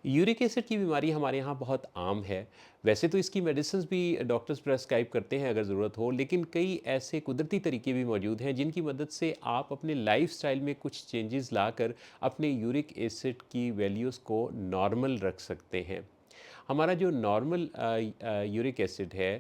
Uric acid की बीमारी हमारे यहाँ बहुत आम है। वैसे तो इसकी मेडिसिन्स भी डॉक्टर्स प्रेस्क्राइब करते हैं अगर ज़रूरत हो, लेकिन कई ऐसे कुदरती तरीके भी मौजूद हैं जिनकी मदद से आप अपने लाइफ़स्टाइल में कुछ चेंजेस लाकर अपने यूरिक एसिड की वैल्यूज़ को नॉर्मल रख सकते हैं। हमारा जो नॉर्मल यूरिक एसिड है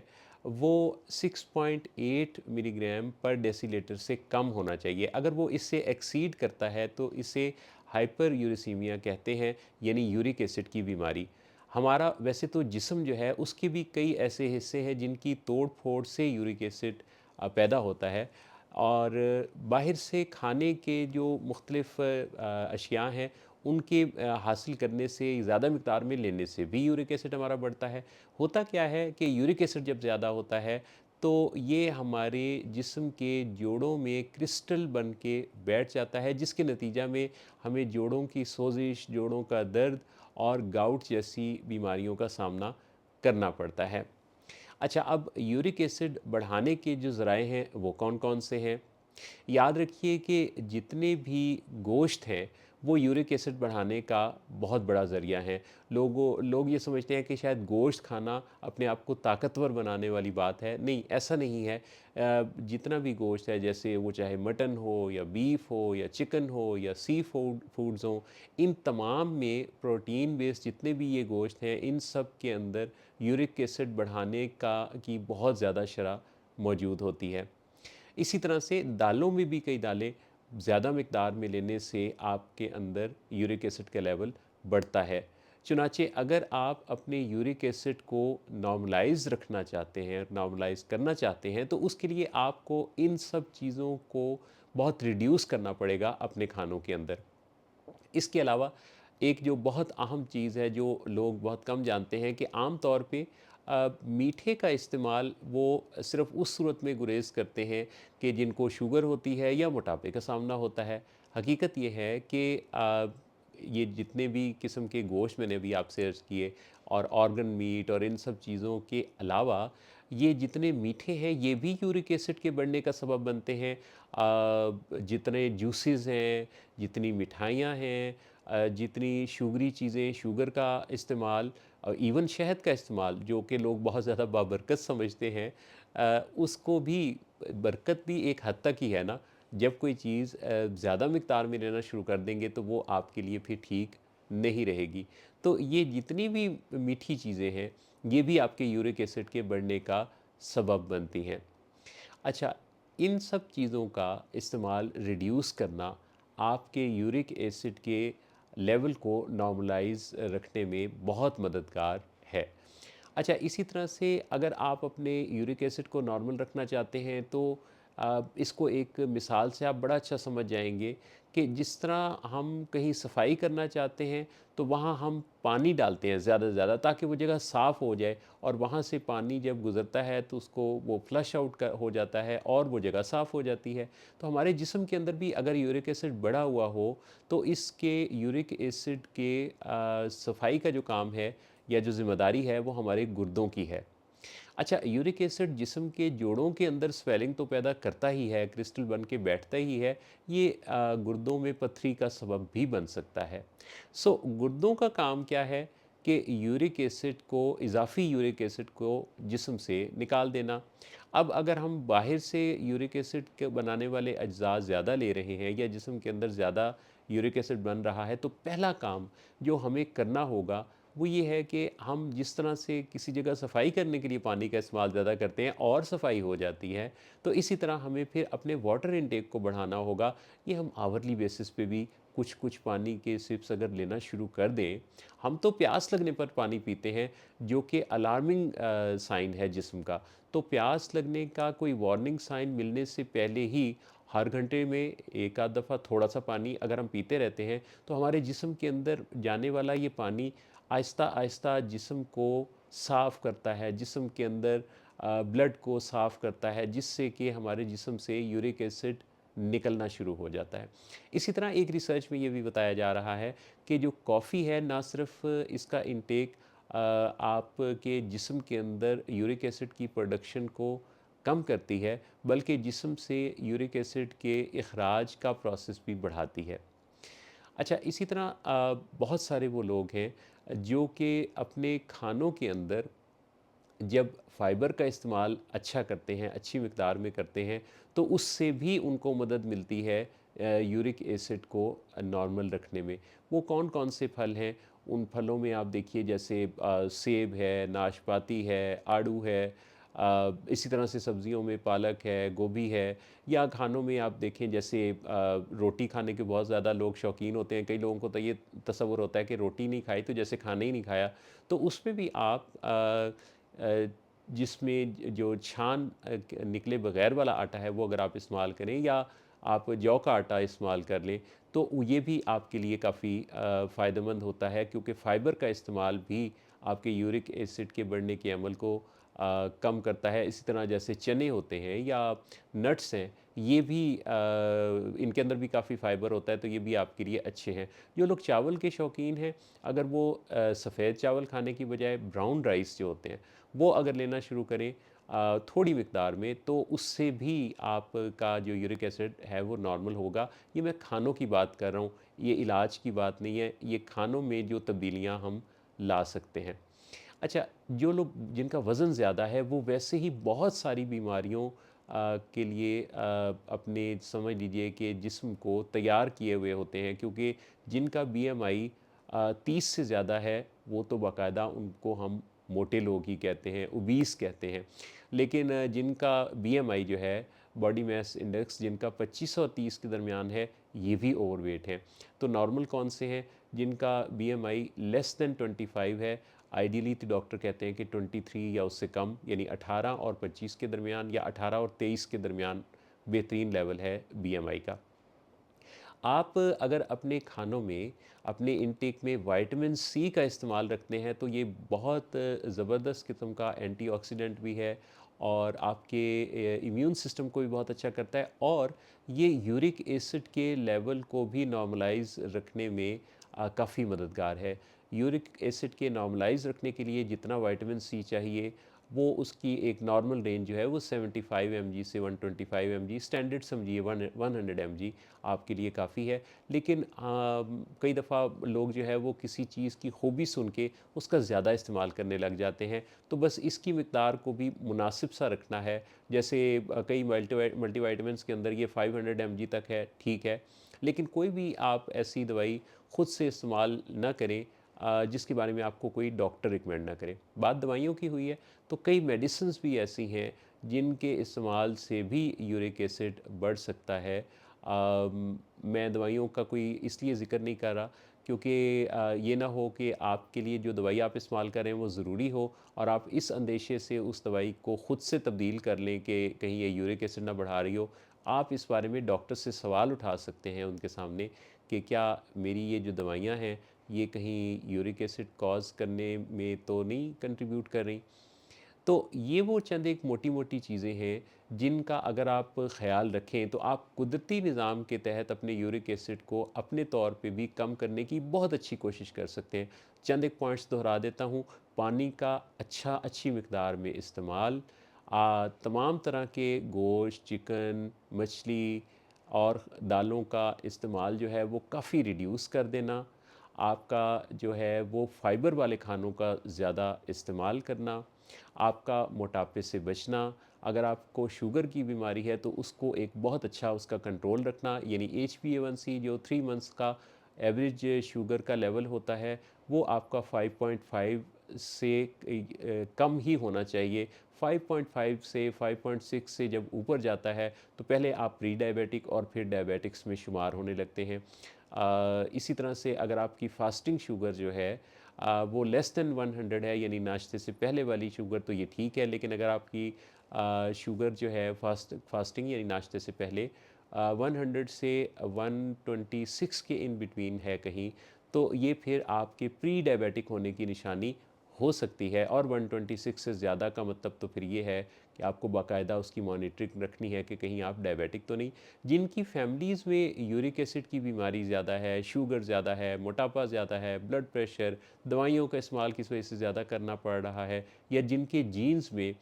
वो 6.8 मिलीग्राम पर डेसीलीटर से कम होना चाहिए। अगर वो इससे एक्सीड करता है तो इसे हाइपर यूरिसीमिया कहते हैं, यानी यूरिक एसिड की बीमारी। हमारा वैसे तो जिस्म जो है उसके भी कई ऐसे हिस्से हैं जिनकी तोड़ फोड़ से यूरिक एसिड पैदा होता है, और बाहर से खाने के जो मुख्तलिफ़ अशिया हैं उनके हासिल करने से, ज़्यादा मिक़दार में लेने से भी यूरिक एसिड हमारा बढ़ता है। होता क्या है कि यूरिक एसिड जब ज़्यादा होता है तो ये हमारे जिस्म के जोड़ों में क्रिस्टल बन के बैठ जाता है, जिसके नतीजा में हमें जोड़ों की सोजिश, जोड़ों का दर्द और गाउट जैसी बीमारियों का सामना करना पड़ता है। अच्छा, अब यूरिक एसिड बढ़ाने के जो ज़राए हैं वो कौन-कौन से हैं? याद रखिए कि जितने भी गोश्त हैं वो यूरिक एसिड बढ़ाने का बहुत बड़ा ज़रिया है। लोग ये समझते हैं कि शायद गोश्त खाना अपने आप को ताकतवर बनाने वाली बात है। नहीं, ऐसा नहीं है। जितना भी गोश्त है, जैसे वो चाहे मटन हो या बीफ हो या चिकन हो या सी फूड्स हों, इन तमाम में प्रोटीन बेस्ड जितने भी ये गोश्त हैं, इन सब के अंदर यूरिक एसिड बढ़ाने का की बहुत ज़्यादा शरह मौजूद होती है। इसी तरह से दालों में भी कई दालें ज़्यादा मिकदार में लेने से आपके अंदर यूरिक एसिड का लेवल बढ़ता है। चुनाचे अगर आप अपने यूरिक एसिड को नॉर्मलाइज़ रखना चाहते हैं, नॉर्मलाइज़ करना चाहते हैं, तो उसके लिए आपको इन सब चीज़ों को बहुत रिड्यूस करना पड़ेगा अपने खानों के अंदर। इसके अलावा एक जो बहुत अहम चीज़ है जो लोग बहुत कम जानते हैं कि आम तौर पे मीठे का इस्तेमाल वो सिर्फ़ उस सूरत में गुरेज़ करते हैं कि जिनको शुगर होती है या मोटापे का सामना होता है। हकीकत ये है कि ये जितने भी किस्म के गोश्त मैंने अभी आपसे अर्ज़ किए और ऑर्गन मीट और इन सब चीज़ों के अलावा ये जितने मीठे हैं ये भी यूरिक एसिड के बढ़ने का सबब बनते हैं। जितने जूसेस हैं, जितनी मिठाइयाँ हैं, जितनी शुगरी चीज़ें, शुगर का इस्तेमाल, इवन शहद का इस्तेमाल जो कि लोग बहुत ज़्यादा बाबरकत समझते हैं, उसको भी बरकत भी एक हद तक ही है ना। जब कोई चीज़ ज़्यादा मिक़दार में लेना शुरू कर देंगे तो वो आपके लिए फिर ठीक नहीं रहेगी। तो ये जितनी भी मीठी चीज़ें हैं, ये भी आपके यूरिक एसिड के बढ़ने का सबब बनती हैं। अच्छा, इन सब चीज़ों का इस्तेमाल रिड्यूस करना आपके यूरिक एसिड के लेवल को नॉर्मलाइज़ रखने में बहुत मददगार है। अच्छा, इसी तरह से अगर आप अपने यूरिक एसिड को नॉर्मल रखना चाहते हैं तो इसको एक मिसाल से आप बड़ा अच्छा समझ जाएँगे कि जिस तरह हम कहीं सफाई करना चाहते हैं तो वहाँ हम पानी डालते हैं ज़्यादा से ज़्यादा ताकि वो जगह साफ़ हो जाए, और वहाँ से पानी जब गुज़रता है तो उसको वो फ्लश आउट हो जाता है और वो जगह साफ़ हो जाती है। तो हमारे जिस्म के अंदर भी अगर यूरिक एसिड बढ़ा हुआ हो तो इसके यूरिक एसिड के सफाई का जो काम है या जो ज़िम्मेदारी है वो हमारे गुर्दों की है। अच्छा, यूरिक एसिड जिस्म के जोड़ों के अंदर स्वेलिंग तो पैदा करता ही है, क्रिस्टल बन के बैठता ही है, ये गुर्दों में पथरी का सबब भी बन सकता है। गुर्दों का काम क्या है कि यूरिक एसिड को, इज़ाफ़ी यूरिक एसिड को जिस्म से निकाल देना। अब अगर हम बाहर से यूरिक एसिड के बनाने वाले अज्जा ज़्यादा ले रहे हैं या जिस्म के अंदर ज़्यादा यूरिक एसिड बन रहा है, तो पहला काम जो हमें करना होगा वो ये है कि हम जिस तरह से किसी जगह सफाई करने के लिए पानी का इस्तेमाल ज़्यादा करते हैं और सफाई हो जाती है, तो इसी तरह हमें फिर अपने वाटर इनटेक को बढ़ाना होगा। ये हम आवरली बेसिस पे भी कुछ कुछ पानी के सिप्स अगर लेना शुरू कर दें, हम तो प्यास लगने पर पानी पीते हैं जो कि अलार्मिंग साइन है जिस्म का। तो प्यास लगने का कोई वार्निंग साइन मिलने से पहले ही हर घंटे में एक आध दफ़ा थोड़ा सा पानी अगर हम पीते रहते हैं तो हमारे जिस्म के अंदर जाने वाला ये पानी आहिस्ता आहिस्ता जिस्म को साफ़ करता है, जिस्म के अंदर ब्लड को साफ़ करता है, जिससे कि हमारे जिस्म से यूरिक एसिड निकलना शुरू हो जाता है। इसी तरह एक रिसर्च में ये भी बताया जा रहा है कि जो कॉफ़ी है, ना सिर्फ़ इसका इंटेक आपके जिस्म के अंदर यूरिक एसिड की प्रोडक्शन को कम करती है, बल्कि जिस्म से यूरिक एसिड के इखराज का प्रोसेस भी बढ़ाती है। अच्छा, इसी तरह बहुत सारे वो लोग हैं जो कि अपने खानों के अंदर जब फ़ाइबर का इस्तेमाल अच्छा करते हैं, अच्छी मिक़दार में करते हैं, तो उससे भी उनको मदद मिलती है यूरिक एसिड को नॉर्मल रखने में। वो कौन-कौन से फल हैं? उन फलों में आप देखिए जैसे सेब है, नाशपाती है, आड़ू है, इसी तरह से सब्ज़ियों में पालक है, गोभी है, या खानों में आप देखें जैसे रोटी खाने के बहुत ज़्यादा लोग शौकीन होते हैं। कई लोगों को तो ये तसव्वुर होता है कि रोटी नहीं खाई तो जैसे खाना ही नहीं खाया। तो उसमें भी आप अ, जिसमें जो छान निकले बगैर वाला आटा है वो अगर आप इस्तेमाल करें, या आप जौ का आटा इस्तेमाल कर लें, तो ये भी आपके लिए काफ़ी फ़ायदेमंद होता है, क्योंकि फ़ाइबर का इस्तेमाल भी आपके यूरिक एसिड के बढ़ने के अमल को कम करता है। इसी तरह जैसे चने होते हैं या नट्स हैं, ये भी इनके अंदर भी काफ़ी फ़ाइबर होता है, तो ये भी आपके लिए अच्छे हैं। जो लोग चावल के शौकीन हैं, अगर वो सफ़ेद चावल खाने की बजाय ब्राउन राइस जो होते हैं वो अगर लेना शुरू करें थोड़ी मिकदार में, तो उससे भी आपका जो यूरिक एसिड है वो नॉर्मल होगा। ये मैं खानों की बात कर रहा हूँ, ये इलाज की बात नहीं है, ये खानों में जो तब्दीलियाँ हम ला सकते हैं। अच्छा, जो लोग जिनका वज़न ज़्यादा है वो वैसे ही बहुत सारी बीमारियों के लिए अपने समझ लीजिए कि जिस्म को तैयार किए हुए होते हैं, क्योंकि जिनका बीएमआई 30 से ज़्यादा है वो तो बाकायदा उनको हम मोटे लोग ही कहते हैं, ओबीस कहते हैं। लेकिन जिनका बीएमआई जो है, बॉडी मास इंडेक्स, जिनका 25 और 30 के दरमियान है, ये भी ओवरवेट हैं। तो नॉर्मल कौन से हैं? जिनका बीएमआई लेस देन 25 है, आइडियली तो डॉक्टर कहते हैं कि 23 या उससे कम, यानी 18 और 25 के दरमियान या 18 और 23 के दरमियान बेहतरीन लेवल है बीएमआई का। आप अगर अपने खानों में, अपने इनटेक में विटामिन सी का इस्तेमाल रखते हैं, तो ये बहुत ज़बरदस्त किस्म का एंटीऑक्सीडेंट भी है और आपके इम्यून सिस्टम को भी बहुत अच्छा करता है, और ये यूरिक एसिड के लेवल को भी नॉर्मलाइज रखने में काफ़ी मददगार है। यूरिक एसिड के नॉर्मलाइज रखने के लिए जितना विटामिन सी चाहिए, वो उसकी एक नॉर्मल रेंज जो है वो 75 mg से 125 mg, स्टैंडर्ड समझिए 100 mg आपके लिए काफ़ी है। लेकिन कई दफ़ा लोग जो है वो किसी चीज़ की खूबी सुन के उसका ज़्यादा इस्तेमाल करने लग जाते हैं, तो बस इसकी मिक़दार को भी मुनासिब सा रखना है। जैसे कई मल्टीविटामिन्स के अंदर ये 500 mg तक है, ठीक है। लेकिन कोई भी आप ऐसी दवाई खुद से इस्तेमाल ना करें जिसके बारे में आपको कोई डॉक्टर रिकमेंड ना करे। बात दवाइयों की हुई है, तो कई मेडिसिन्स भी ऐसी हैं जिनके इस्तेमाल से भी यूरिक एसिड बढ़ सकता है। मैं दवाइयों का कोई इसलिए ज़िक्र नहीं कर रहा क्योंकि ये ना हो कि आपके लिए जो दवाई आप इस्तेमाल कर रहे हैं वो ज़रूरी हो और आप इस अंदेशे से उस दवाई को ख़ुद से तब्दील कर लें कि कहीं ये यूरिक एसिड ना बढ़ा रही हो। आप इस बारे में डॉक्टर से सवाल उठा सकते हैं उनके सामने कि क्या मेरी ये जो दवाइयाँ हैं ये कहीं यूरिक एसिड कॉज़ करने में तो नहीं कंट्रीब्यूट कर रही। तो ये वो चंद एक मोटी-मोटी चीज़ें हैं जिनका अगर आप ख़्याल रखें तो आप कुदरती निज़ाम के तहत अपने यूरिक एसिड को अपने तौर पे भी कम करने की बहुत अच्छी कोशिश कर सकते हैं। चंद एक पॉइंट्स दोहरा देता हूँ, पानी का अच्छी मिक़दार में इस्तेमाल, तमाम तरह के गोश्त, चिकन, मछली और दालों का इस्तेमाल जो है वो काफ़ी रिड्यूस कर देना, आपका जो है वो फ़ाइबर वाले खानों का ज़्यादा इस्तेमाल करना, आपका मोटापे से बचना, अगर आपको शुगर की बीमारी है तो उसको एक बहुत अच्छा उसका कंट्रोल रखना, यानी HbA1c जो 3 मंथ्स का एवरेज शुगर का लेवल होता है वो आपका 5.5 से कम ही होना चाहिए। 5.5 से 5.6 से जब ऊपर जाता है तो पहले आप प्री डायबिटिक और फिर डायबिटिक्स में शुमार होने लगते हैं। इसी तरह से अगर आपकी फास्टिंग शुगर जो है वो लेस देन 100 है, यानी नाश्ते से पहले वाली शुगर, तो ये ठीक है। लेकिन अगर आपकी शुगर जो है फास्टिंग यानी नाश्ते से पहले 100 से 126 के इन बिटवीन है कहीं, तो ये फिर आपके प्री डायबिटिक होने की निशानी हो सकती है। और 126 से ज़्यादा का मतलब तो फिर ये है कि आपको बाकायदा उसकी मॉनिटरिंग रखनी है कि कहीं आप डायबिटिक तो नहीं। जिनकी फैमिलीज़ में यूरिक एसिड की बीमारी ज़्यादा है, शुगर ज़्यादा है, मोटापा ज़्यादा है, ब्लड प्रेशर, दवाइयों का इस्तेमाल किस वजह से ज़्यादा करना पड़ रहा है, या जिनके जीन्स में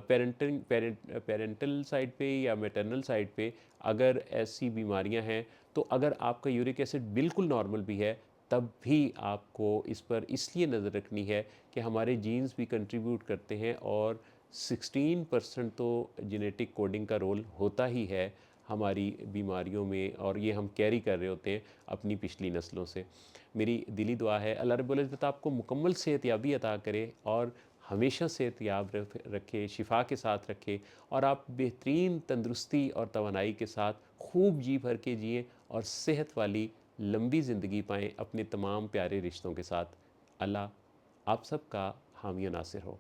पेरेंटल साइड पे या मैटरनल साइड पे अगर ऐसी बीमारियां हैं, तो अगर आपका यूरिक एसिड बिल्कुल नॉर्मल भी है, तब भी आपको इस पर इसलिए नज़र रखनी है कि हमारे जीन्स भी कंट्रीब्यूट करते हैं, और 16% तो जेनेटिक कोडिंग का रोल होता ही है हमारी बीमारियों में, और ये हम कैरी कर रहे होते हैं अपनी पिछली नस्लों से। मेरी दिली दुआ है अल्लाह रब्बुल इज़्ज़त आपको मुकम्मल सेहतयाबी अता करे और हमेशा सेहतयाब रखे, शिफा के साथ रखे, और आप बेहतरीन तंदुरुस्ती और तवानाई के साथ खूब जी भर के जिएँ और सेहत वाली लंबी ज़िंदगी पाएँ अपने तमाम प्यारे रिश्तों के साथ। अल्लाह आप सबका हामी और नासिर हो।